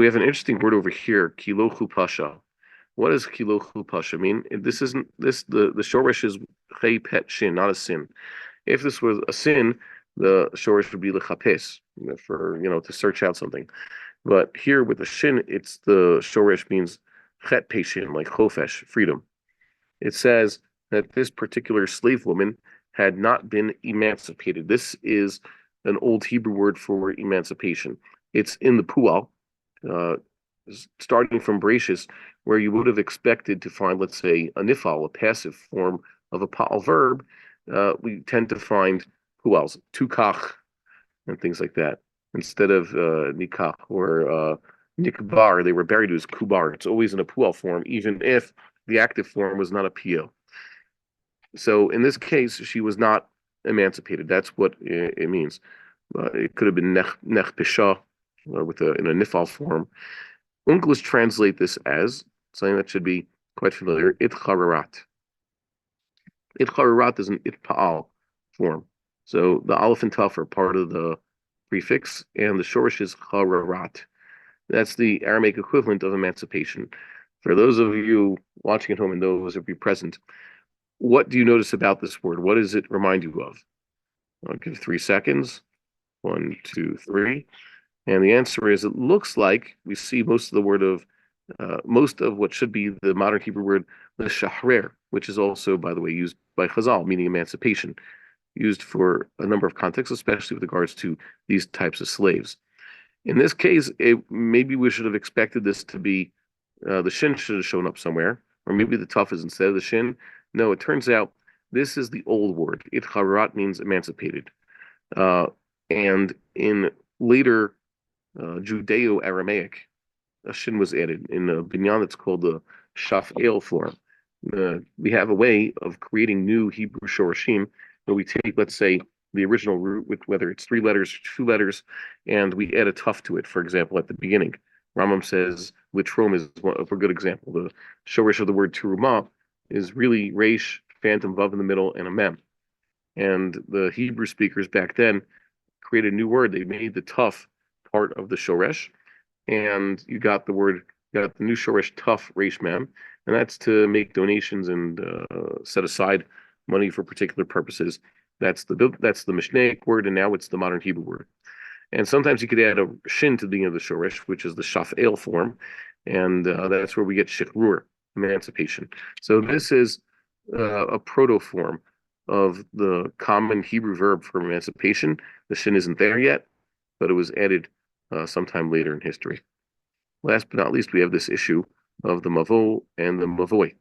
we have an interesting word over here, Lo Chupasha. What does Lo Chupasha mean? This isn't this the shoresh is Chei Pet Shin, not a sin. If this was a sin, the shoresh would be lechapes, for to search out something. But here with the shin, it's the shoresh means chet peshin, like chofesh, freedom. It says that this particular slave woman had not been emancipated. This is an old Hebrew word for emancipation. It's in the Pual, uh, starting from Bereshis, where you would have expected to find, let's say, a nifal, a passive form of a pa'al verb. We tend to find Puals, tukach, and things like that. Instead of nikach or nikbar, they were buried as kubar. It's always in a Pual form, even if the active form was not a pio. So in this case, she was not emancipated. That's what it means. It could have been nech pisha with in a nifal form. Uncles translate this as something that should be quite familiar. Itchararat. Itchararat is an itpa'al form. So the aleph and taf are part of the prefix, and the shorish is chararat. That's the Aramaic equivalent of emancipation. For those of you watching at home and those of you present, what do you notice about this word? What does it remind you of? I'll give 3 seconds. 1, 2, 3. And the answer is, it looks like we see most of what should be the modern Hebrew word, the shahrer, which is also, by the way, used by Chazal, meaning emancipation, used for a number of contexts, especially with regards to these types of slaves. In this case, maybe we should have expected this to be, the shin should have shown up somewhere, or maybe the tuf is instead of the shin. No, it turns out this is the old word. Itcharat means emancipated. And in later Judeo-Aramaic, a shin was added. In a binyan that's called the shaf'el form. We have a way of creating new Hebrew shorashim where we take, let's say, the original root, with whether it's 3 letters or 2 letters, and we add a tuf to it, for example, at the beginning. Rambam says litrom is a good example. The shorish of the word teruma is really resh, phantom, vav in the middle, and a mem. And the Hebrew speakers back then created a new word. They made the tuf part of the shoresh, and you got the new shoresh tuf resh mem, and that's to make donations and set aside money for particular purposes. That's the Mishnaic word, and now it's the modern Hebrew word. And sometimes you could add a shin to the beginning of the shoresh, which is the shaf'el form, and that's where we get shichrur, emancipation. So this is a proto form of the common Hebrew verb for emancipation. The shin isn't there yet, but it was added sometime later in history. Last but not least, we have this issue of the mavo and the mavoi.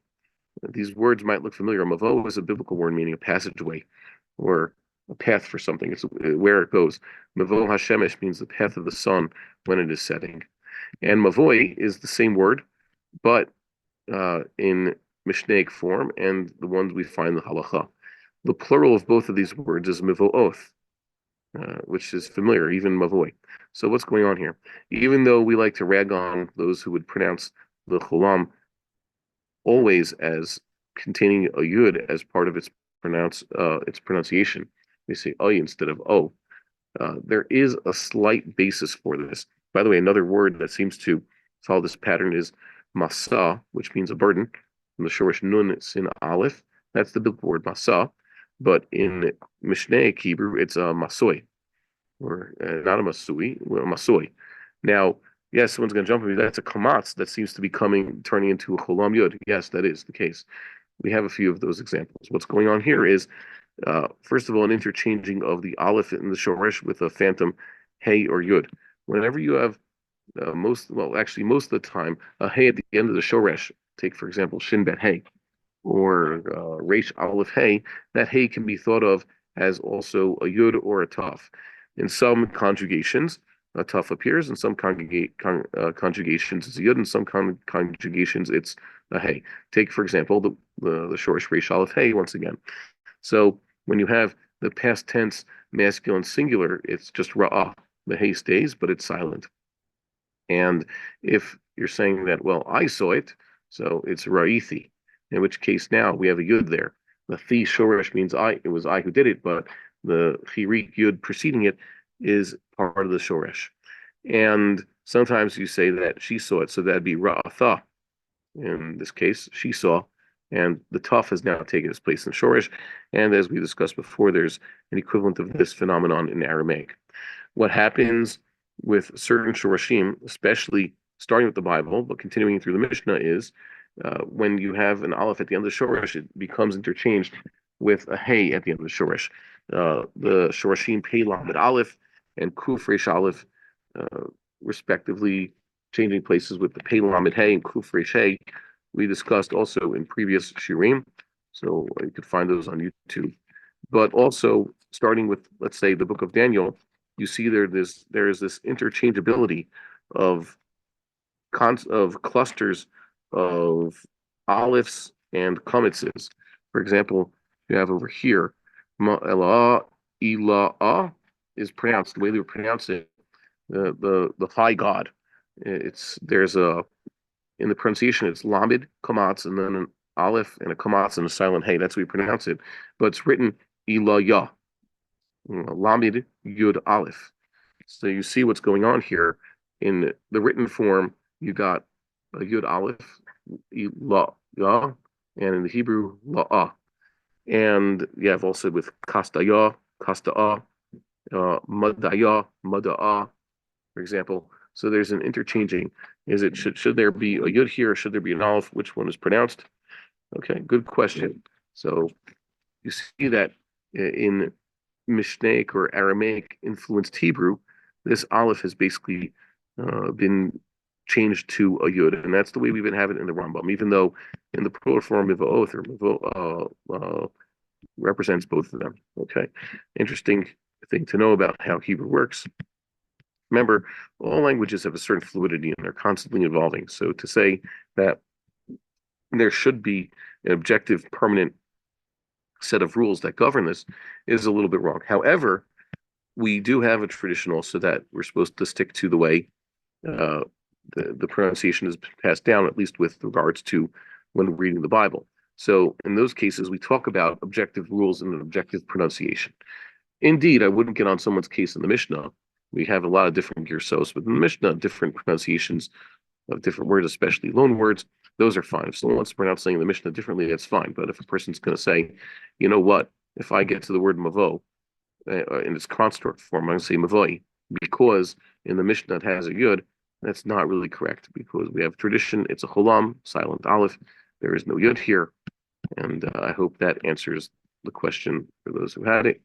These words might look familiar. Mavo is a biblical word meaning a passageway or a path for something. It's where it goes. Mavo Hashemesh means the path of the sun when it is setting. And mavoi is the same word, but in Mishnaic form, and the ones we find in the halacha. The plural of both of these words is mivo'oth, which is familiar, even mavoi. So what's going on here? Even though we like to rag on those who would pronounce the cholam always as containing a yud as part of its pronunciation, we say oy instead of o. There is a slight basis for this. By the way, another word that seems to follow this pattern is masa, which means a burden. From the shorish nun sin aleph, that's the biblical word masa. But in Mishnaic Hebrew, it's a masoi, or not a masui, well, a masoi. Now, yes, someone's going to jump at me. That's a kamatz that seems to be turning into a cholam yod. Yes, that is the case. We have a few of those examples. What's going on here is, first of all, an interchanging of the aleph in the shoresh with a phantom hey or yud. Whenever you have most of the time, a hey at the end of the shoresh, take for example shin bet hey or resh aleph hey, that hey can be thought of as also a yud or a taf. In some conjugations, a taf appears. In some conjugations, it's a yud. In some conjugations, it's a hey. Take for example the shorish resh aleph hey once again. So when you have the past tense masculine singular, it's just ra'ah. The hey stays, but it's silent. And if you're saying that, well, I saw it, so it's ra'ithi, in which case now we have a yud there. The thi shoresh means it was I who did it, but the chirik yud preceding it is part of the shoresh. And Sometimes you say that she saw it, so that'd be ra'atha. In this case, she saw, and the tuf has now taken its place in Shorish. And as we discussed before, there's an equivalent of this phenomenon in Aramaic. What happens with certain Shorashim, especially starting with the Bible, but continuing through the Mishnah, is when you have an aleph at the end of the Shoresh, it becomes interchanged with a hey at the end of the Shoresh. The Shorashim Pei Lamed Aleph and Kuf Resh Aleph, uh, respectively, changing places with the Pei Lamed Hey and Kuf Resh Hey. We discussed also in previous Shirim, so you could find those on YouTube. But also, starting with, let's say, the book of Daniel, you see there is this interchangeability of clusters of olives and comets. For example, you have over here, Ma'elah Ila'ah is pronounced the way they would pronounce it, the high God. It's there's a in the pronunciation it's Lamed Kamatz and then an Aleph and a Kamatz and a silent Hey. That's how we pronounce it. But it's written Ila'yah, Lamed Yud Aleph. So you see what's going on here. In the written form, you got a Yud Aleph, La, Ya, and in the Hebrew, La'ah. And you have also with Kastaya, Kasta'ah, Madaya, Mada'ah, for example. So there's an interchanging. Is it should there be a Yud here, or should there be an Aleph? Which one is pronounced? Okay, good question. So you see that in Mishnaic or Aramaic influenced Hebrew, this Aleph has basically been changed to a Yud, and that's the way we've been having it in the Rambam, even though in the plural form Mivo'oth or represents both of them. Okay, interesting thing to know about how Hebrew works. Remember, all languages have a certain fluidity and they're constantly evolving. So to say that there should be an objective, permanent set of rules that govern this is a little bit wrong. However, we do have a tradition also that we're supposed to stick to the way uh, the pronunciation is passed down, at least with regards to when reading the Bible. So in those cases, we talk about objective rules and an objective pronunciation. Indeed, I wouldn't get on someone's case in the Mishnah. We have a lot of different girsos, but in the Mishnah, different pronunciations of different words, especially loan words, those are fine. If someone wants to pronounce something in the Mishnah differently, that's fine. But if a person's going to say, you know what, if I get to the word mavo in its consort form, I'm going to say mavoi, because in the Mishnah it has a yud, that's not really correct because we have tradition. It's a cholam, silent aleph. There is no yud here. And I hope that answers the question for those who had it.